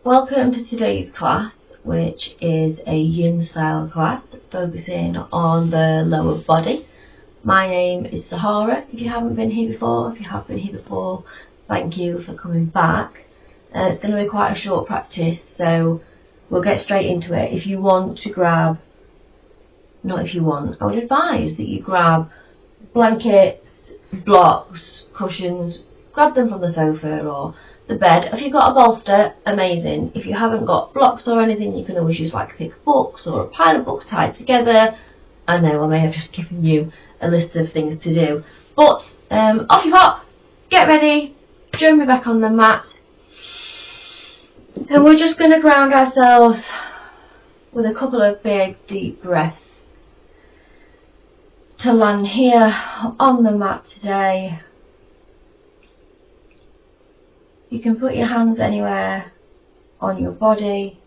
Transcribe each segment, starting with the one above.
Welcome to today's class, which is a yin style class focusing on the lower body. My name is Sahara. If you haven't been here before, if you have been here before, thank you for coming back. It's going to be quite a short practice, so we'll get straight into it. If you want to grab, not if you want, I would advise that you grab blankets, blocks, cushions, grab them from the sofa or the bed. If you've got a bolster, amazing. If you haven't got blocks or anything, you can always use like thick books or a pile of books tied together. I know I may have just given you a list of things to do, but off you pop, get ready, join me back on the mat, and we're just going to ground ourselves with a couple of big deep breaths to land here on the mat today. You can put your hands anywhere on your body,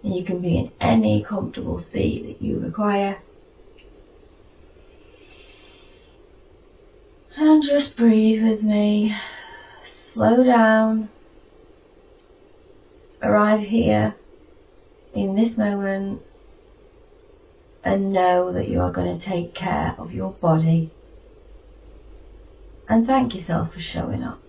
and you can be in any comfortable seat that you require. And just breathe with me. Slow down. Arrive here in this moment and know that you are going to take care of your body. And thank yourself for showing up.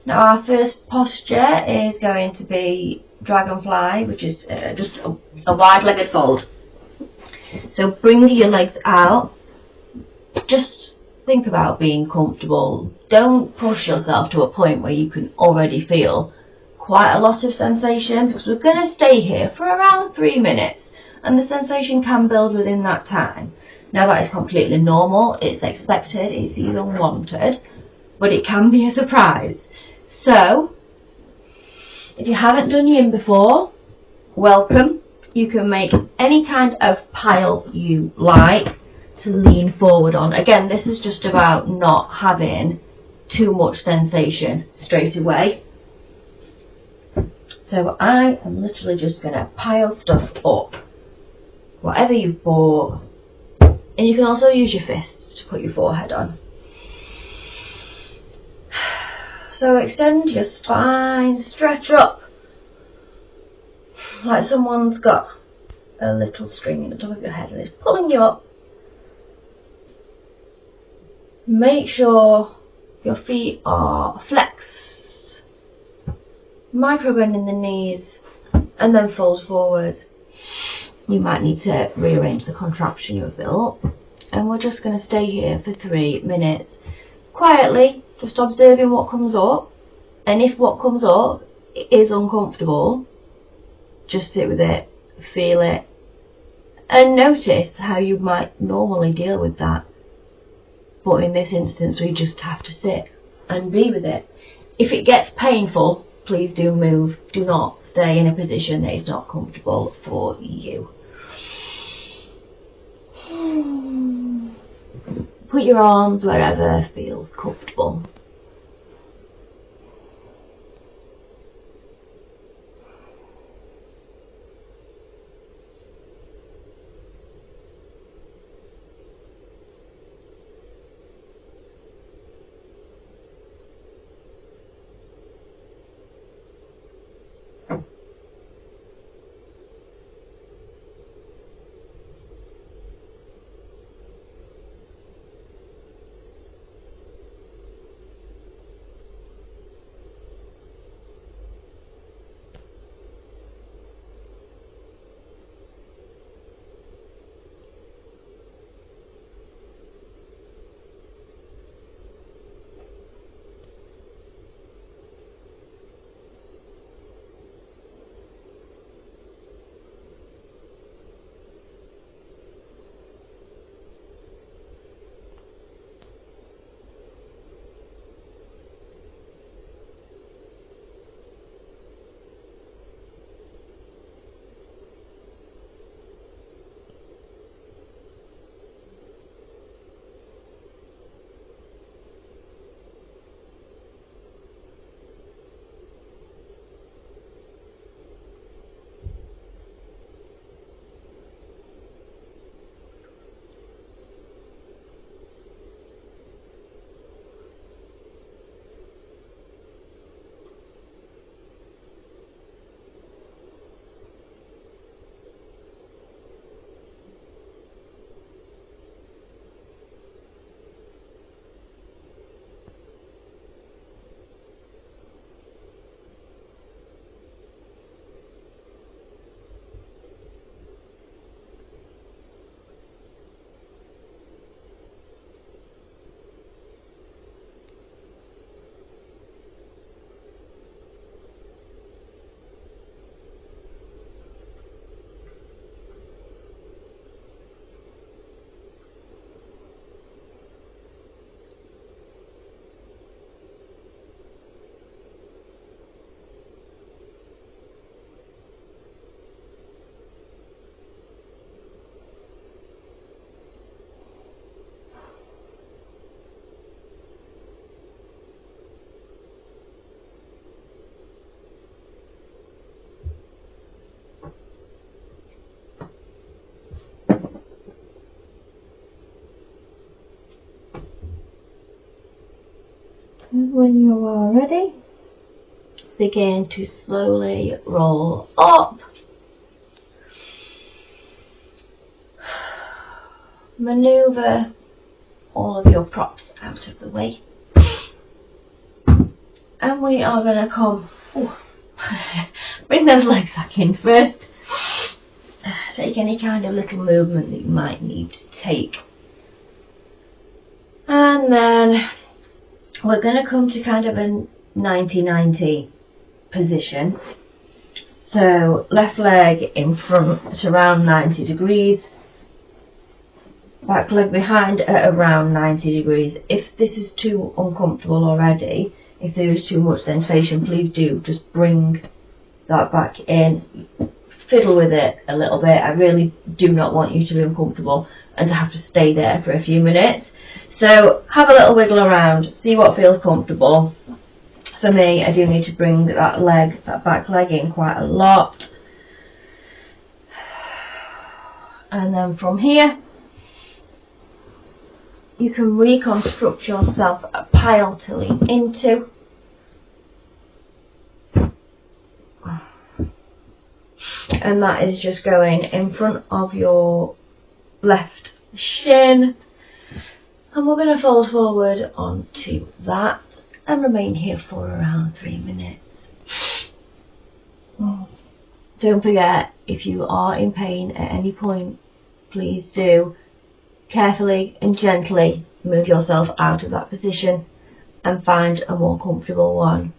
Now our first posture is going to be dragonfly, which is just a wide-legged fold. So bring your legs out. Just think about being comfortable. Don't push yourself to a point where you can already feel quite a lot of sensation, because we're going to stay here for around 3 minutes, and the sensation can build within that time. Now that is completely normal, it's expected, it's even wanted, but it can be a surprise. So, if you haven't done yin before, welcome. You can make any kind of pile you like to lean forward on. Again, this is just about not having too much sensation straight away. So I am literally just going to pile stuff up. Whatever you've bought. And you can also use your fists to put your forehead on. So extend your spine, stretch up, like someone's got a little string in the top of your head and is pulling you up. Make sure your feet are flexed, micro bend in the knees, and then fold forward. You might need to rearrange the contraption you've built, and we're just going to stay here for 3 minutes, quietly. Just observing what comes up, and if what comes up is uncomfortable, just sit with it, feel it, and notice how you might normally deal with that. But in this instance, we just have to sit and be with it. If it gets painful, please do move. Do not stay in a position that is not comfortable for you. Put your arms wherever feels comfortable. when you are ready, begin to slowly roll up. Maneuver all of your props out of the way. And we are going to come, bring those legs back in first. Take any kind of little movement that you might need to take. And then we're going to come to kind of a 90-90 position. So left leg in front at around 90 degrees. Back leg behind at around 90 degrees. If this is too uncomfortable already, if there is too much sensation, please do just bring that back in. Fiddle with it a little bit. I really do not want you to be uncomfortable and to have to stay there for a few minutes. So have a little wiggle around, see what feels comfortable. For me, I do need to bring that back leg in quite a lot. And then from here, you can reconstruct yourself a pile to lean into. And that is just going in front of your left shin. And we're going to fold forward onto that and remain here for around 3 minutes. Don't forget, if you are in pain at any point, please do carefully and gently move yourself out of that position and find a more comfortable one.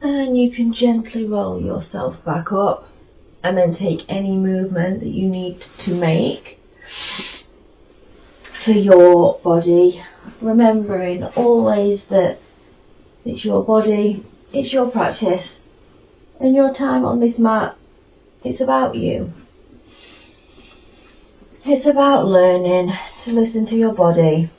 And you can gently roll yourself back up and then take any movement that you need to make for your body, remembering always that it's your body, it's your practice, and your time on this mat, it's about you. It's about learning to listen to your body.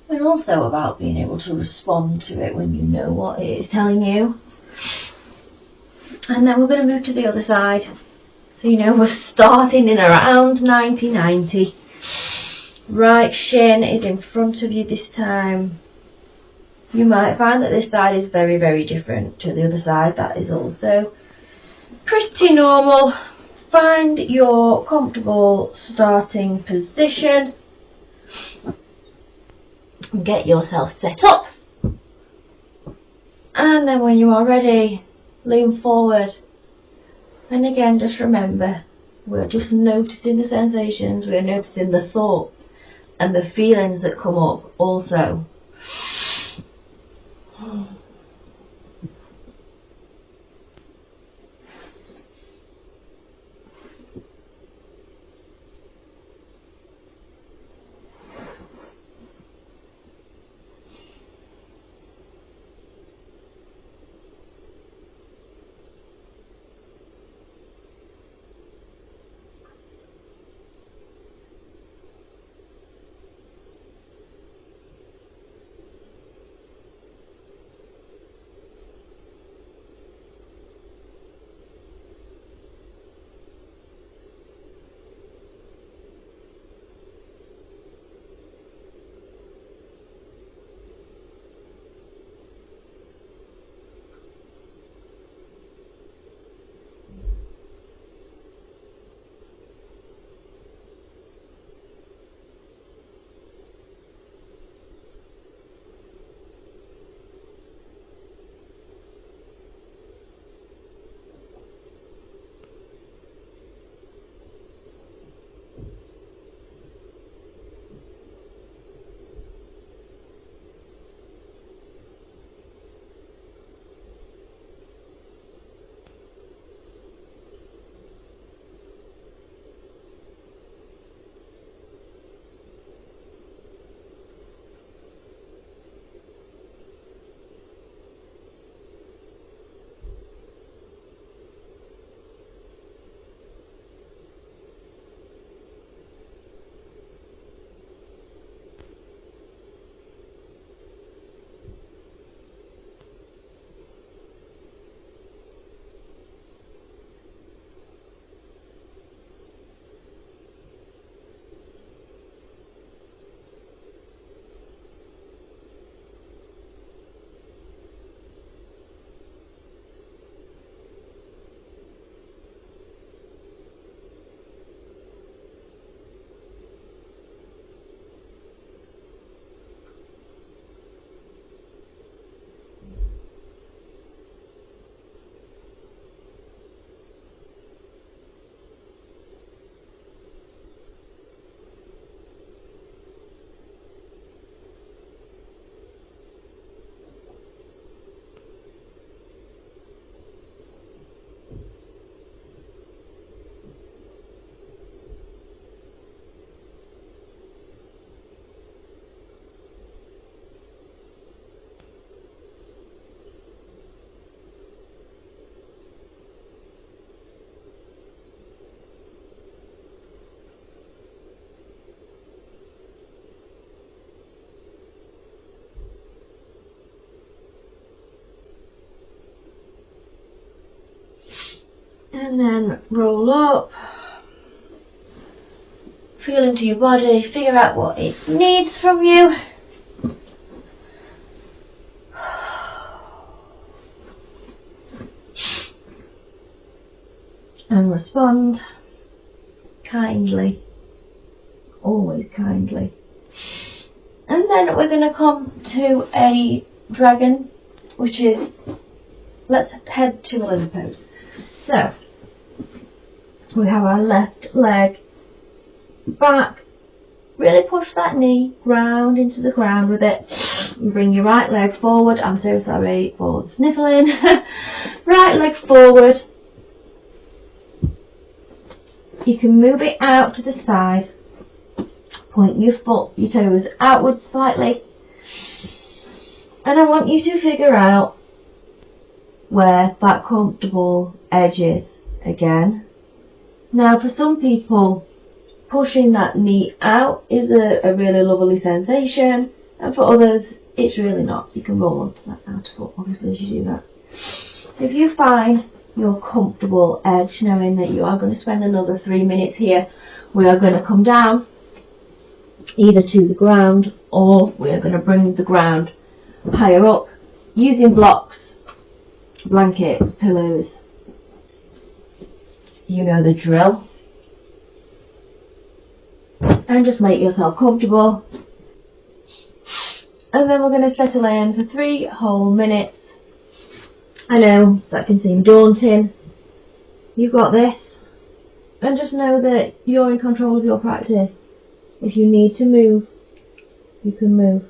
And also about being able to respond to it when you know what it is telling you. And then we're going to move to the other side. So you know we're starting in around 90-90. Right shin is in front of you this time. You might find that this side is very, very different to the other side. That is also pretty normal. Find your comfortable starting position. Get yourself set up. And then when you are ready, lean forward. And again, just remember, we're just noticing the sensations, we're noticing the thoughts and the feelings that come up also. And then roll up. Feel into your body, figure out what it needs from you. And respond kindly, always kindly. And then we're going to come to a dragon, which is, let's head to a lizard pose. So, we have our left leg back, really push that knee ground into the ground with it. And bring your right leg forward. I'm so sorry for the sniffling. Right leg forward. You can move it out to the side. Point your toes outwards slightly. And I want you to figure out where that comfortable edge is again. Now for some people, pushing that knee out is a really lovely sensation, and for others it's really not. You can roll onto that outer foot obviously as you do that. So if you find your comfortable edge, knowing that you are going to spend another 3 minutes here, we are going to come down either to the ground, or we are going to bring the ground higher up using blocks, blankets, pillows. You know the drill. And just make yourself comfortable. And then we're going to settle in for 3 whole minutes. I know that can seem daunting. You've got this. And just know that you're in control of your practice. If you need to move, you can move.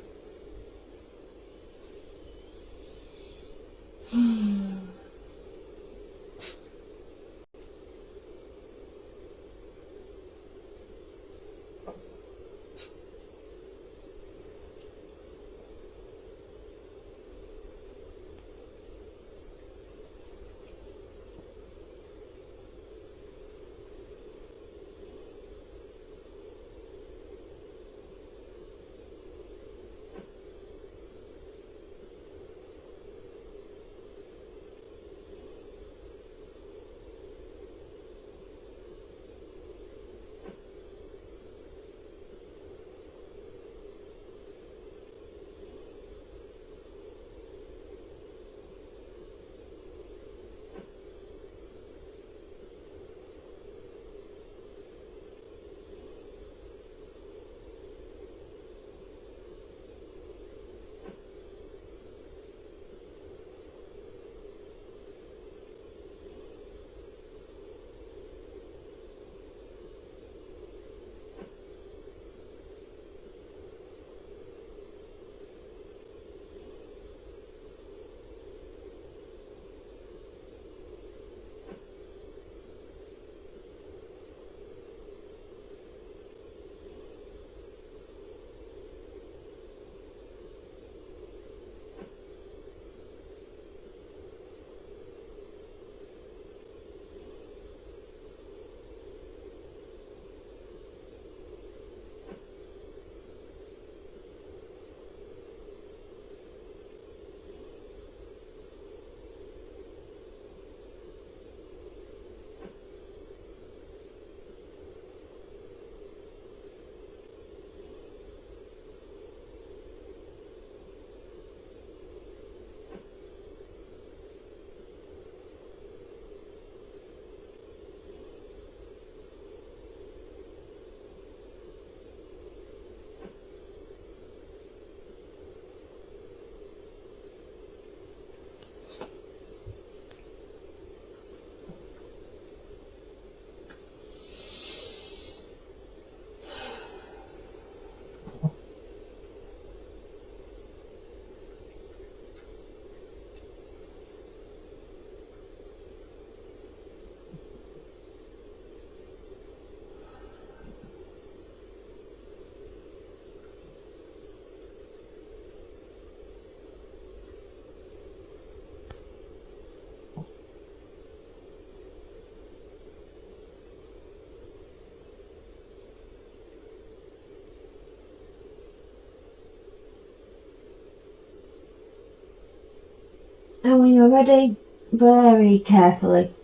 And when you're ready, very carefully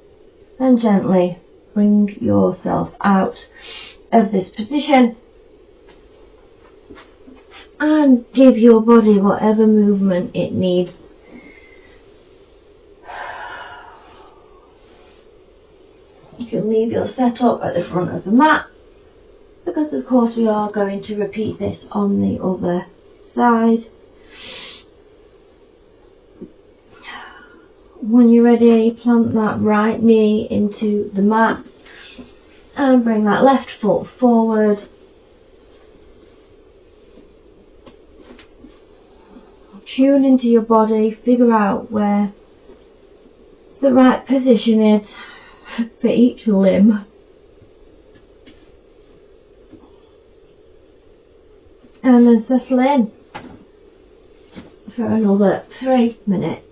and gently bring yourself out of this position and give your body whatever movement it needs. You can leave your setup at the front of the mat, because of course we are going to repeat this on the other side. When you're ready, plant that right knee into the mat and bring that left foot forward. tune into your body, figure out where the right position is for each limb. And then settle in for another 3 minutes.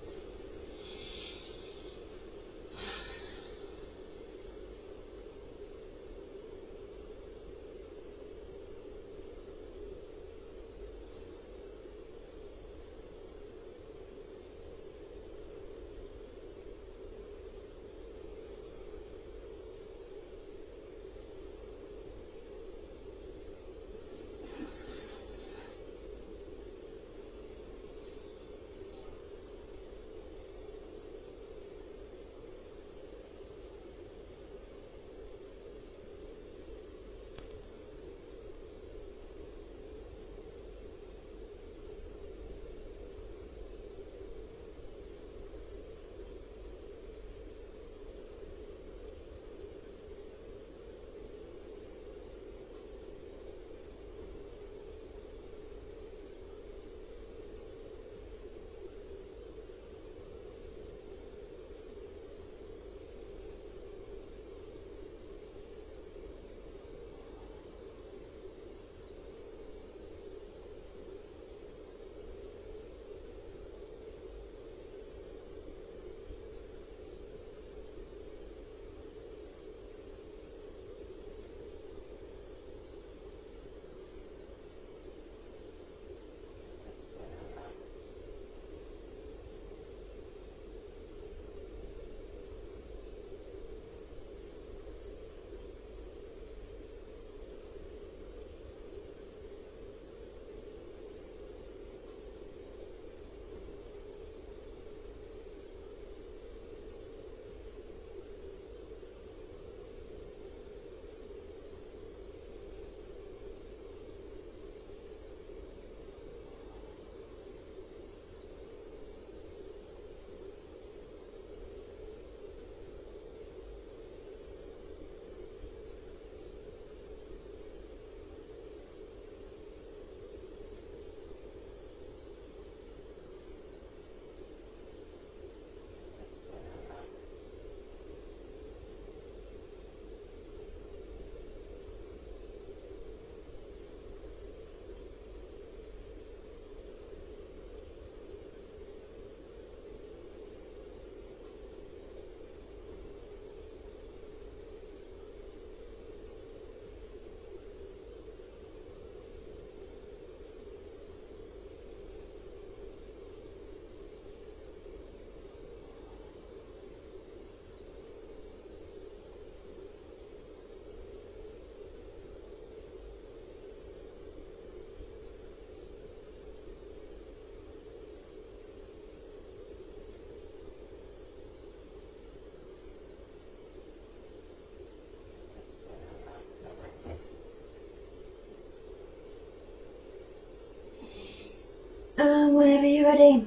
And whenever you're ready,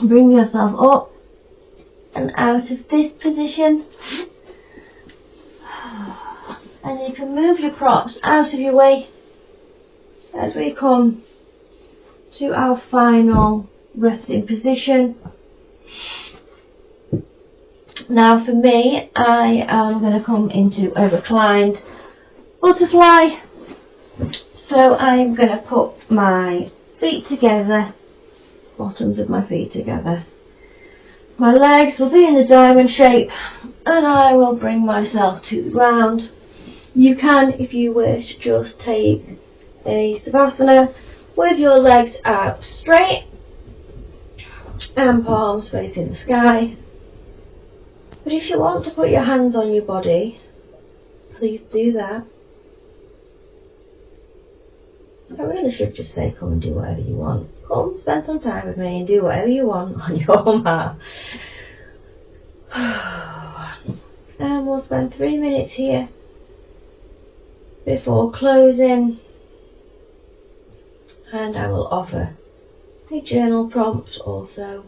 bring yourself up and out of this position. And you can move your props out of your way as we come to our final resting position. Now for me, I am going to come into a reclined butterfly. So I'm going to put my feet together, bottoms of my feet together. My legs will be in the diamond shape and I will bring myself to the ground. You can, if you wish, just take a savasana with your legs out straight and palms facing the sky. But if you want to put your hands on your body, please do that. I really should just say come and do whatever you want. Come spend some time with me and do whatever you want on your mat. And we'll spend 3 minutes here before closing. And I will offer a journal prompt also.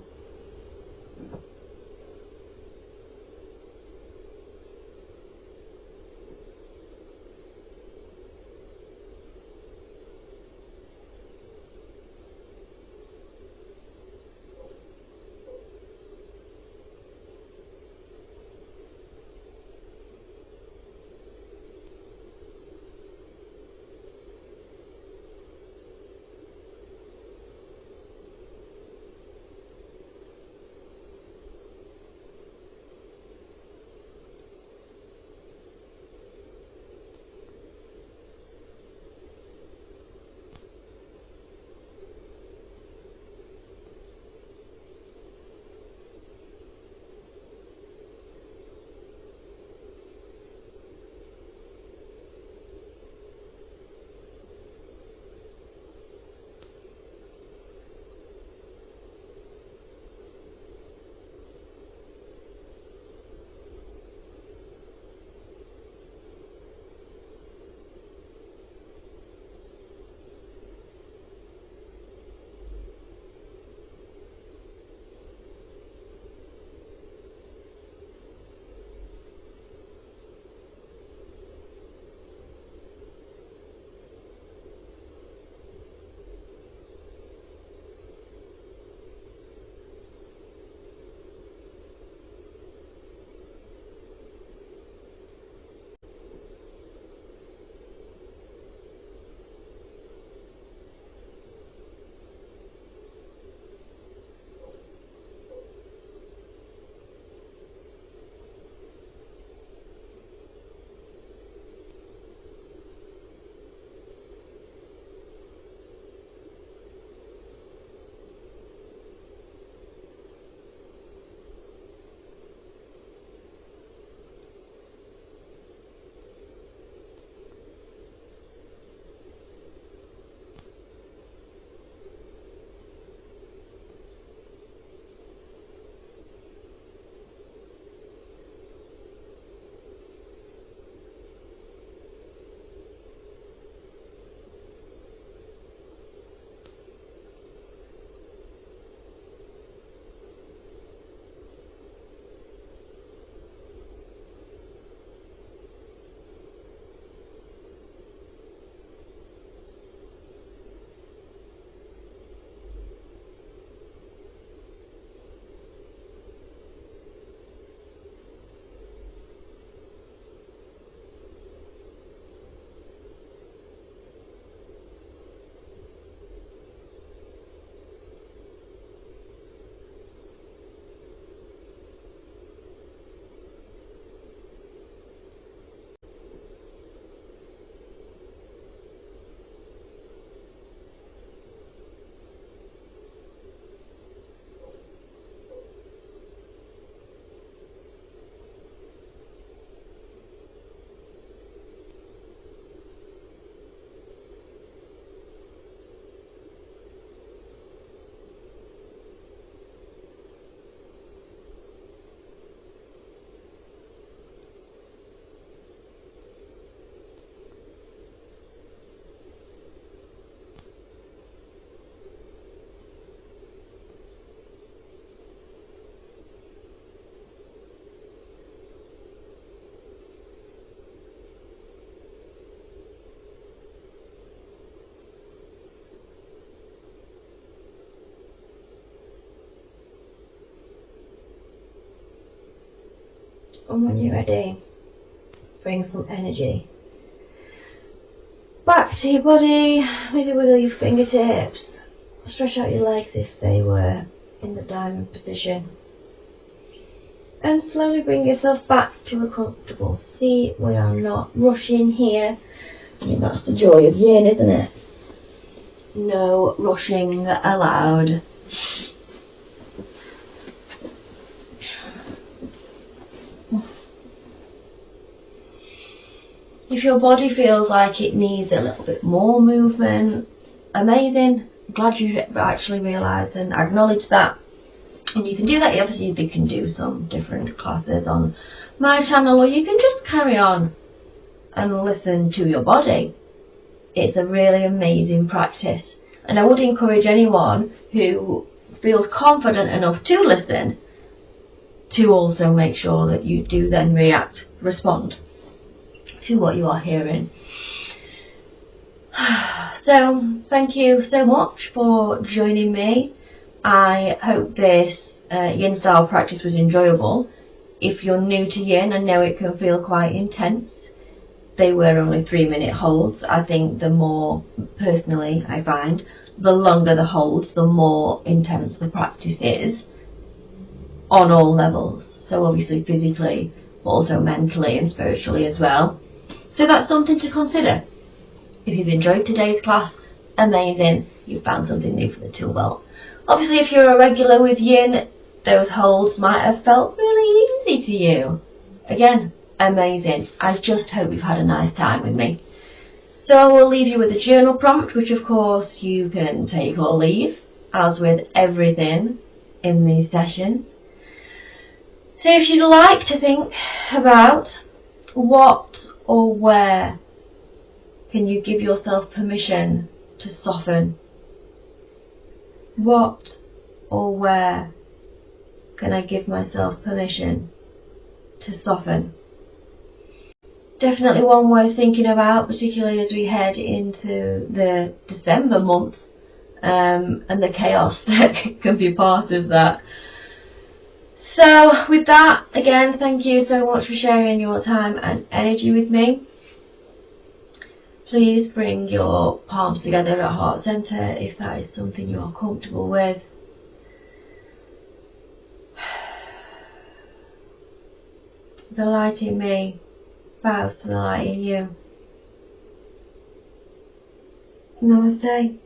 And when you're ready, bring some energy back to your body. Maybe wiggle your fingertips. Stretch out your legs if they were in the diamond position. And slowly bring yourself back to a comfortable seat. We are not rushing here. I mean, that's the joy of yin, isn't it? No rushing allowed. If your body feels like it needs a little bit more movement, amazing. I'm glad you actually realised and acknowledged that. And you can do that. Obviously, you can do some different classes on my channel, or you can just carry on and listen to your body. It's a really amazing practice. And I would encourage anyone who feels confident enough to listen to also make sure that you do then respond to what you are hearing. So thank you so much for joining me. I hope this yin style practice was enjoyable. If you're new to yin, I know it can feel quite intense. They were only 3-minute holds. I think the more, personally, I find, the longer the holds, the more intense the practice is on all levels. So obviously physically, but also mentally and spiritually as well. So that's something to consider. If you've enjoyed today's class, amazing, you found something new for the tool belt. Obviously, if you're a regular with yin, those holds might have felt really easy to you. Again, amazing. I just hope you've had a nice time with me. So I will leave you with a journal prompt, which of course you can take or leave, as with everything in these sessions. So if you'd like to think about what or where can you give yourself permission to soften? What or where can I give myself permission to soften? Definitely one worth thinking about, particularly as we head into the December month and the chaos that can be part of that. So with that, again, thank you so much for sharing your time and energy with me. Please bring your palms together at heart center if that is something you are comfortable with. The light in me bows to the light in you. Namaste.